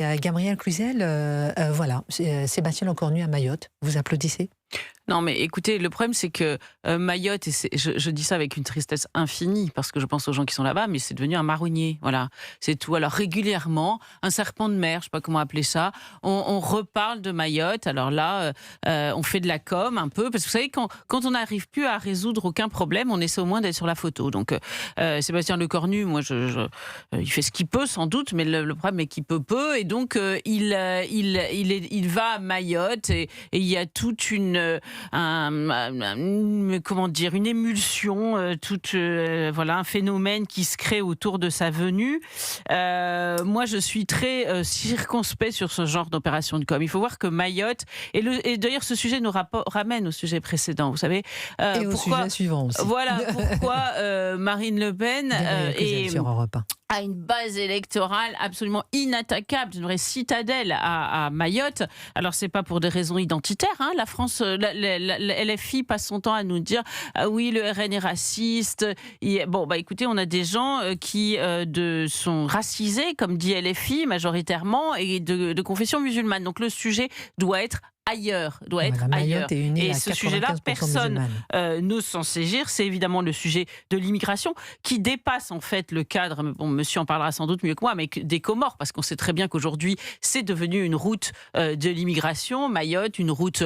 Gabriel Cluzel, voilà, Sébastien Lecornu à Mayotte, vous applaudissez? Non, mais écoutez, le problème, c'est que Mayotte, et je dis ça avec une tristesse infinie, parce que je pense aux gens qui sont là-bas, mais c'est devenu un marronnier, voilà, c'est tout. Alors régulièrement, un serpent de mer, je sais pas comment appeler ça, on reparle de Mayotte. Alors là, on fait de la com un peu, parce que vous savez, quand on n'arrive plus à résoudre aucun problème, on essaie au moins d'être sur la photo. Donc Sébastien Lecornu, moi, il fait ce qu'il peut sans doute, mais le problème est qu'il peut, et donc il va à Mayotte, et il y a toute comment dire, une émulsion, voilà, un phénomène qui se crée autour de sa venue. Moi, je suis très circonspect sur ce genre d'opération de com. Il faut voir que Mayotte, et d'ailleurs, ce sujet nous ramène au sujet précédent. Vous savez, et au sujet suivant aussi. Voilà pourquoi Marine Le Pen a une base électorale absolument inattaquable, une vraie citadelle à Mayotte. Alors, c'est pas pour des raisons identitaires. Hein. La France, la LFI passe son temps à nous dire ah oui, le RN est raciste. Bon, bah écoutez, on a des gens qui sont racisés, comme dit LFI majoritairement, et de confession musulmane. Donc, le sujet doit être ailleurs, ailleurs. Et ce sujet-là, personne n'ose s'en saisir. C'est évidemment le sujet de l'immigration qui dépasse en fait le cadre, bon, monsieur en parlera sans doute mieux que moi, mais des Comores, parce qu'on sait très bien qu'aujourd'hui, c'est devenu une route de l'immigration. Mayotte, une route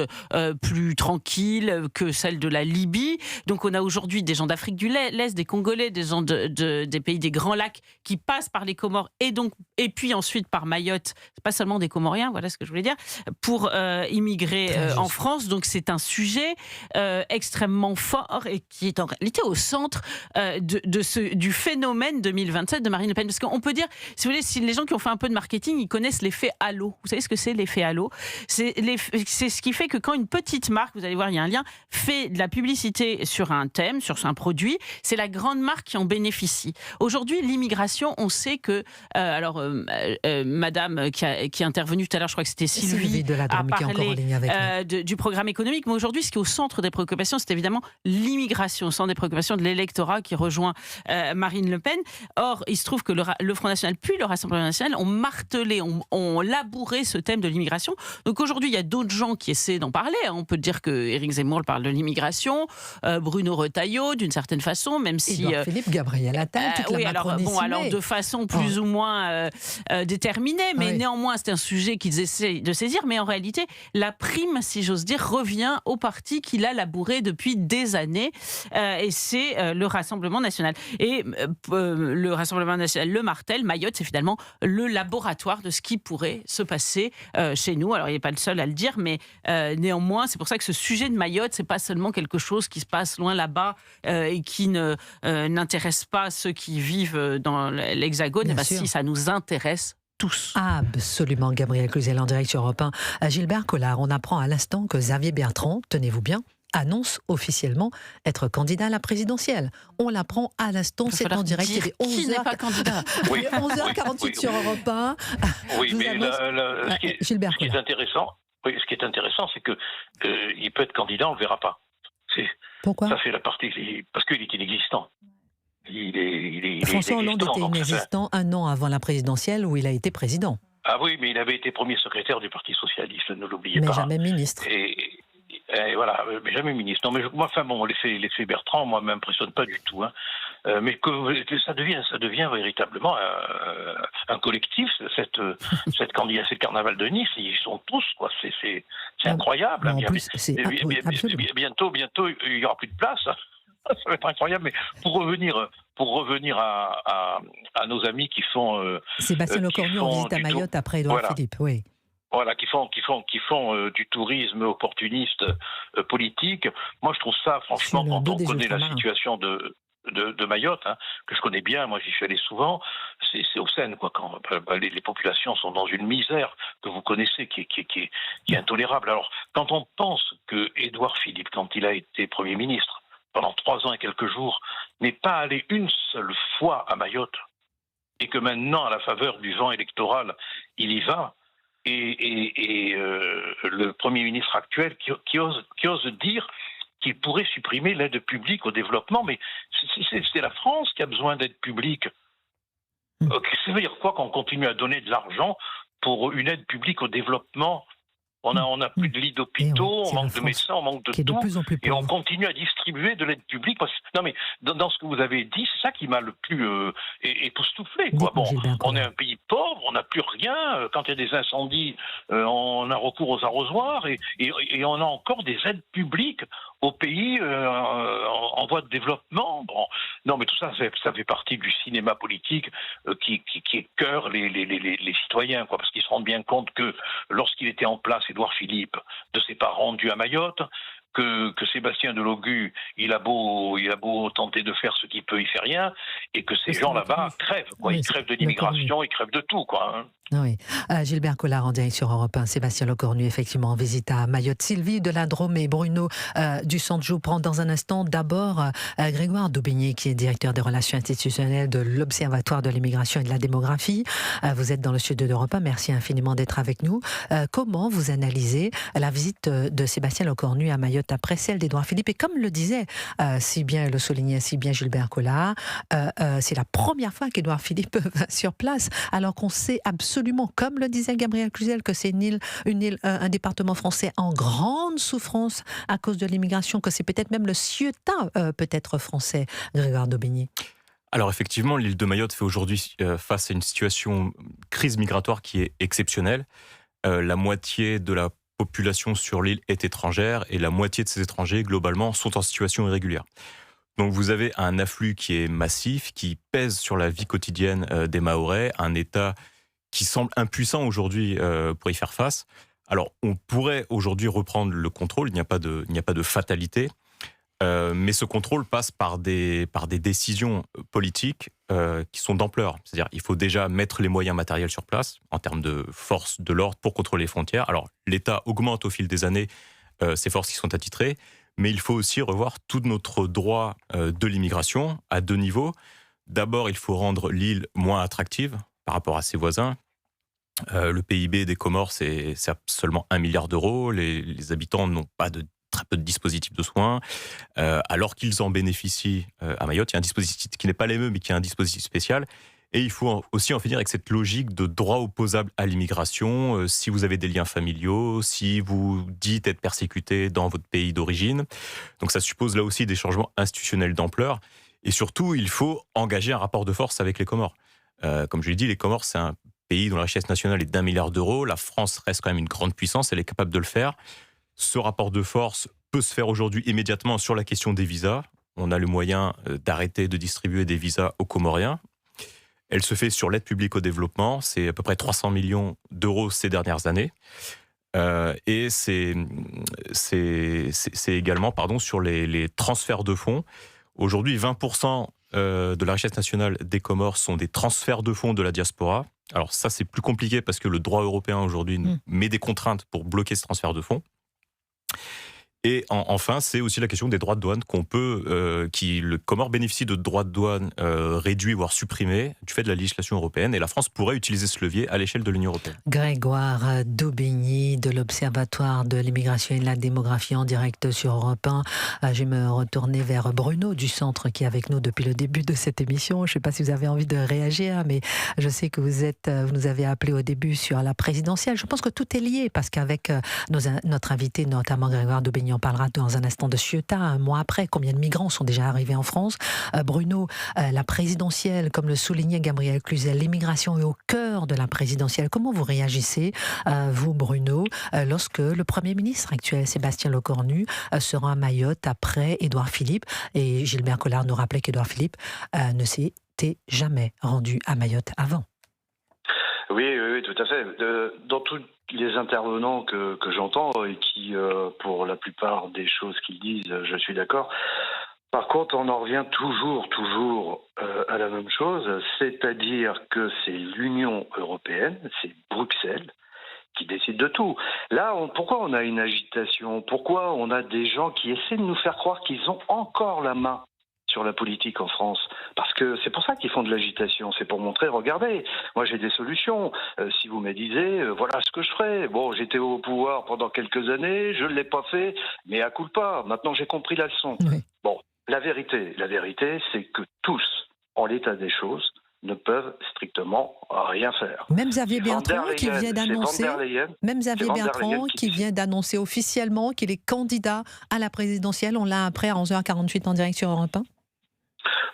plus tranquille que celle de la Libye. Donc on a aujourd'hui des gens d'Afrique du l'Est, des Congolais, des gens des pays des Grands Lacs qui passent par les Comores et puis ensuite par Mayotte. C'est pas seulement des Comoriens, voilà ce que je voulais dire, pour immigrer en France. Donc c'est un sujet extrêmement fort et qui est en réalité au centre du phénomène 2027 de Marine Le Pen. Parce qu'on peut dire, si vous voulez, si les gens qui ont fait un peu de marketing, ils connaissent l'effet halo. Vous savez ce que c'est l'effet halo? C'est ce qui fait que quand une petite marque, vous allez voir, il y a un lien, fait de la publicité sur un thème, sur un produit, c'est la grande marque qui en bénéficie. Aujourd'hui, l'immigration, on sait que madame qui est intervenue tout à l'heure, je crois que c'était Sylvie Deladrome, a parlé du programme économique. Mais aujourd'hui, ce qui est au centre des préoccupations, c'est évidemment l'immigration, au centre des préoccupations de l'électorat qui rejoint Marine Le Pen. Or, il se trouve que le Front National puis le Rassemblement National ont martelé, ont labouré ce thème de l'immigration. Donc aujourd'hui, il y a d'autres gens qui essaient d'en parler. On peut dire que Éric Zemmour parle de l'immigration, Bruno Retailleau, d'une certaine façon, même si... Philippe, Gabriel Attal, toute la Macronie alors de façon plus ou moins déterminée, mais néanmoins, c'est un sujet qu'ils essaient de saisir. Mais en réalité, la prime, si j'ose dire, revient au parti qu'il a labouré depuis des années, et c'est le Rassemblement National. Et le Rassemblement National le martèle, Mayotte, c'est finalement le laboratoire de ce qui pourrait se passer chez nous. Alors, il n'est pas le seul à le dire, mais néanmoins, c'est pour ça que ce sujet de Mayotte, c'est pas seulement quelque chose qui se passe loin là-bas et qui n'intéresse pas ceux qui vivent dans l'Hexagone. Si, ça nous intéresse tous. Absolument, Gabriel Cluzel en direct sur Europe 1. Gilbert Collard, on apprend à l'instant que Xavier Bertrand, tenez-vous bien, annonce officiellement être candidat à la présidentielle. On l'apprend à l'instant, c'est en direct. Il est 11h. Qui n'est pas candidat? 11h48 sur Europe 1. Oui, mais ce qui est intéressant, c'est que il peut être candidat, on ne le verra pas. Pourquoi? Ça, c'est la partie... Parce qu'il est inexistant. François Hollande était inexistant un an avant la présidentielle où il a été président. Ah oui, mais il avait été premier secrétaire du Parti Socialiste, ne l'oubliez pas. Mais jamais ministre. Et voilà, mais jamais ministre. Non, mais l'effet Bertrand, moi, m'impressionne pas du tout. Hein. Mais que ça devient véritablement un collectif. Cette candidature, c'est le carnaval de Nice, ils sont tous, quoi. C'est incroyable. En plus, bientôt, il y aura plus de place. Ça va être incroyable, mais pour revenir à nos amis qui font... Sébastien Lecornu en visite à Mayotte après Édouard Philippe, oui. Voilà, qui font du tourisme opportuniste politique. Moi, je trouve ça, franchement, quand on connaît la situation de Mayotte, hein, que je connais bien, moi j'y suis allé souvent, c'est obscène, quoi, quand les populations sont dans une misère que vous connaissez, qui est intolérable. Alors, quand on pense que Édouard Philippe, quand il a été Premier ministre, pendant 3 ans et quelques jours, n'est pas allé une seule fois à Mayotte, et que maintenant, à la faveur du vent électoral, il y va, et le Premier ministre actuel qui ose dire qu'il pourrait supprimer l'aide publique au développement, mais c'est la France qui a besoin d'aide publique. Ça veut dire quoi qu'on continue à donner de l'argent pour une aide publique au développement. On n'a plus de lits d'hôpitaux, on manque de médecins, on manque de tout, et on continue à distribuer de l'aide publique. Non mais dans ce que vous avez dit, c'est ça qui m'a le plus époustouflé. Bon, on est un pays pauvre, on n'a plus rien. Quand il y a des incendies, on a recours aux arrosoirs, et on a encore des aides publiques aux pays en voie de développement. Bon, non mais tout ça, ça fait partie du cinéma politique qui écœure les citoyens, parce qu'ils se rendent bien compte que lorsqu'il était en place, Édouard Philippe ne s'est pas rendu à Mayotte, que Sébastien Delogu, il a beau tenter de faire ce qu'il peut, il fait rien, et que ces gens là-bas crèvent, ils crèvent de l'immigration, ils crèvent de tout, Oui. Gilbert Collard en direct sur Europe 1, Sébastien Lecornu effectivement en visite à Mayotte. Sylvie de la Drôme et Bruno du Sanjo prend dans un instant d'abord Grégoire Daubigny qui est directeur des relations institutionnelles de l'Observatoire de l'immigration et de la démographie. Vous êtes dans le studio d'Europe 1, merci infiniment d'être avec nous. Comment vous analysez la visite de Sébastien Lecornu à Mayotte après celle d'Édouard Philippe? Et comme le disait si bien, le soulignait si bien Gilbert Collard, c'est la première fois qu'Édouard Philippe va sur place, alors qu'on sait absolument, comme le disait Gabriel Cluzel, que c'est un département français en grande souffrance à cause de l'immigration, que c'est peut-être même le Ciotat peut-être français, Grégoire Daubigny. Alors effectivement, l'île de Mayotte fait aujourd'hui face à une situation crise migratoire qui est exceptionnelle. La moitié de la population sur l'île est étrangère et la moitié de ces étrangers, globalement, sont en situation irrégulière. Donc vous avez un afflux qui est massif, qui pèse sur la vie quotidienne des Mahorais, un État qui semble impuissant aujourd'hui pour y faire face. Alors, on pourrait aujourd'hui reprendre le contrôle, il n'y a pas de fatalité, mais ce contrôle passe par des décisions politiques qui sont d'ampleur. C'est-à-dire il faut déjà mettre les moyens matériels sur place, en termes de forces de l'ordre pour contrôler les frontières. Alors, l'État augmente au fil des années ces forces qui sont attitrées, mais il faut aussi revoir tout notre droit de l'immigration à deux niveaux. D'abord, il faut rendre l'île moins attractive par rapport à ses voisins. Le PIB des Comores, c'est seulement 1 milliard d'euros. Les habitants n'ont pas très peu de dispositifs de soins, alors qu'ils en bénéficient à Mayotte. Il y a un dispositif qui n'est pas l'EME, mais qui est un dispositif spécial. Et il faut aussi en finir avec cette logique de droit opposable à l'immigration. Si vous avez des liens familiaux, si vous dites être persécuté dans votre pays d'origine. Donc ça suppose là aussi des changements institutionnels d'ampleur. Et surtout, il faut engager un rapport de force avec les Comores. Comme je l'ai dit, les Comores, c'est un pays dont la richesse nationale est d'1 milliard d'euros. La France reste quand même une grande puissance, elle est capable de le faire. Ce rapport de force peut se faire aujourd'hui immédiatement sur la question des visas. On a le moyen d'arrêter de distribuer des visas aux Comoriens. Elle se fait sur l'aide publique au développement, c'est à peu près 300 millions d'euros ces dernières années. Et c'est également sur les transferts de fonds. Aujourd'hui, 20% de la richesse nationale des Comores sont des transferts de fonds de la diaspora. Alors ça, c'est plus compliqué parce que le droit européen aujourd'hui met des contraintes pour bloquer ce transfert de fonds. Et enfin, c'est aussi la question des droits de douane le Comore bénéficie de droits de douane réduits, voire supprimés, du fait de la législation européenne. Et la France pourrait utiliser ce levier à l'échelle de l'Union européenne. Grégoire Daubigny de l'Observatoire de l'immigration et de la démographie en direct sur Europe 1. Je vais me retourner vers Bruno du Centre qui est avec nous depuis le début de cette émission. Je ne sais pas si vous avez envie de réagir, mais je sais que vous nous avez appelé au début sur la présidentielle. Je pense que tout est lié parce qu'avec notre invité, notamment Grégoire Daubigny, on parlera dans un instant de Ciotat, un mois après. Combien de migrants sont déjà arrivés en France? Bruno, la présidentielle, comme le soulignait Gabriel Cluzel, l'immigration est au cœur de la présidentielle. Comment vous réagissez, vous Bruno, lorsque le Premier ministre actuel, Sébastien Lecornu, sera à Mayotte après Édouard Philippe? Et Gilbert Collard nous rappelait qu'Édouard Philippe ne s'était jamais rendu à Mayotte avant. Oui, tout à fait. Dans tous les intervenants que j'entends et qui, pour la plupart des choses qu'ils disent, je suis d'accord. Par contre, on en revient toujours à la même chose, c'est-à-dire que c'est l'Union européenne, c'est Bruxelles qui décide de tout. Là, pourquoi on a une agitation? Pourquoi on a des gens qui essaient de nous faire croire qu'ils ont encore la main sur la politique en France? Parce que c'est pour ça qu'ils font de l'agitation, c'est pour montrer, regardez, moi j'ai des solutions. Si vous me disiez, voilà ce que je ferais. Bon, j'étais au pouvoir pendant quelques années, je ne l'ai pas fait, mais à culpa. Maintenant j'ai compris la leçon. Oui. Bon, la vérité, c'est que tous, en l'état des choses, ne peuvent strictement rien faire. Même Xavier Bertrand qui vient d'annoncer officiellement qu'il est candidat à la présidentielle. On l'a après à 11h48 en direct sur Europe 1.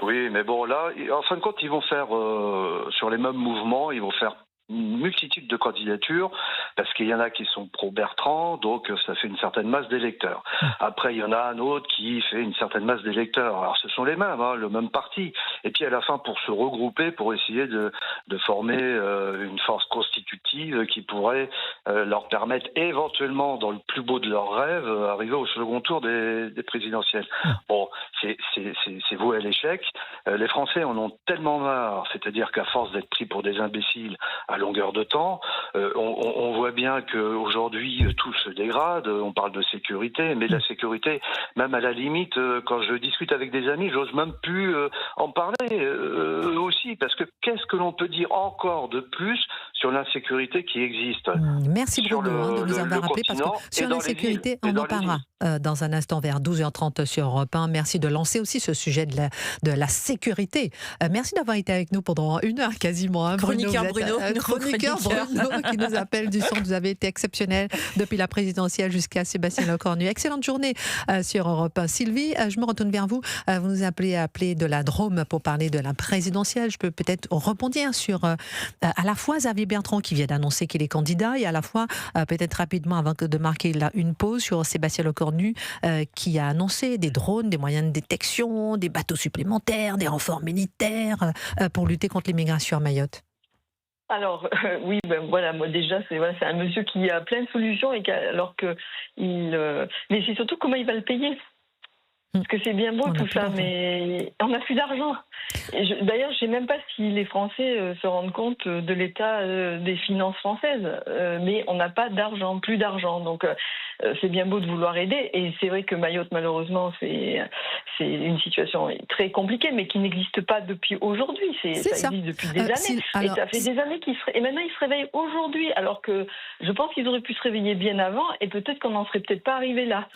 Oui, mais bon, là, en fin de compte, ils vont faire, sur les mêmes mouvements, ils vont faire une multitude de candidatures, parce qu'il y en a qui sont pro-Bertrand, donc ça fait une certaine masse d'électeurs. Après, il y en a un autre qui fait une certaine masse d'électeurs. Alors, ce sont les mêmes, le même parti. Et puis, à la fin, pour se regrouper, pour essayer de former une force constitutive qui pourrait leur permettre éventuellement, dans le plus beau de leurs rêves, arriver au second tour des présidentielles. Bon, c'est voué à l'échec. Les Français en ont tellement marre, c'est-à-dire qu'à force d'être pris pour des imbéciles à longueur de temps, on voit bien qu'aujourd'hui tout se dégrade. On parle de sécurité, mais la sécurité, même à la limite, quand je discute avec des amis, j'ose même plus en parler aussi, parce que qu'est-ce que l'on peut dire encore de plus sur l'insécurité qui existe? Merci Bruno de nous avoir rappelé, parce que sur l'insécurité, on en parlera dans un instant vers 12h30 sur Europe 1. Merci de lancer aussi ce sujet de la sécurité. Merci d'avoir été avec nous pendant une heure quasiment. Chroniqueur Bruno qui nous appelle du centre. Vous avez été exceptionnel depuis la présidentielle jusqu'à Sébastien Lecornu. Excellente journée sur Europe 1. Sylvie, je me retourne vers vous. Vous nous appelez de la Drôme pour parler de la présidentielle. Je peux peut-être rebondir sur à la fois Xavier Bertrand qui vient d'annoncer qu'il est candidat, et à la fois peut-être rapidement avant de marquer une pause sur Sébastien Lecornu qui a annoncé des drones, des moyens de détection, des bateaux supplémentaires, des renforts militaires pour lutter contre l'immigration à Mayotte. Alors, oui, voilà, moi déjà, c'est un monsieur qui a plein de solutions, mais c'est surtout comment il va le payer. Parce que c'est bien beau tout ça, mais on n'a plus d'argent. D'ailleurs, je ne sais même pas si les Français se rendent compte de l'état des finances françaises, mais on n'a pas d'argent, plus d'argent. Donc, c'est bien beau de vouloir aider, et c'est vrai que Mayotte, malheureusement, c'est une situation très compliquée, mais qui n'existe pas depuis aujourd'hui. Ça existe depuis des années. Et ça fait des années et maintenant ils se réveillent aujourd'hui, alors que je pense qu'ils auraient pu se réveiller bien avant, et peut-être qu'on n'en serait peut-être pas arrivé là.